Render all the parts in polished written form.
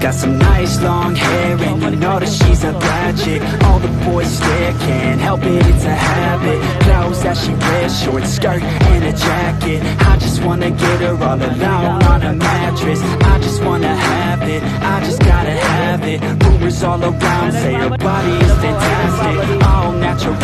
got some nice long hair, and you know that she's a bad chick. All the boys stare, can't help it, it's a habit. Clothes that she wears, short skirt and a jacket. I just wanna get her all alone on a mattress. I just wanna have it, I just gotta have it. Rumors all around say her body is fantastic. All natural,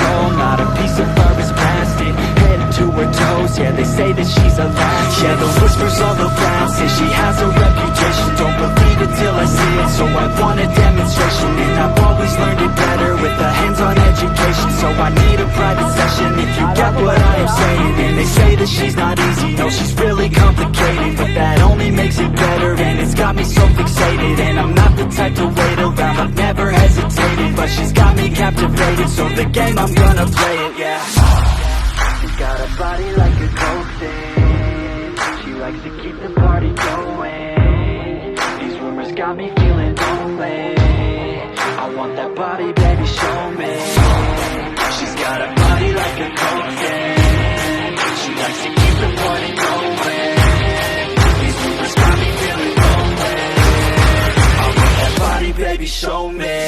not a piece of fur is plastic. Head to her toes, yeah, they say that she's a latch. Yeah, the whispers all around say she has a reputation. Don't believe it till I see it, so I want a demonstration. And I've always learned it better with a hands-on education. So I need a private session if you get what I am saying. And they say that she's not easy, no, she's really complicated. But that only makes it better, and it's got me so fixated. And I'm not the type to wait around, I've never hesitated. But she's got me captivated, so the game, I'm gonna play it, yeah. She's got a body like a coke thing. She likes to keep the party going. These rumors got me feeling lonely. I want that body, baby, show me. She's got a body like a coke thing. She likes to keep the party going. These rumors got me feeling lonely. I want that body, baby, show me.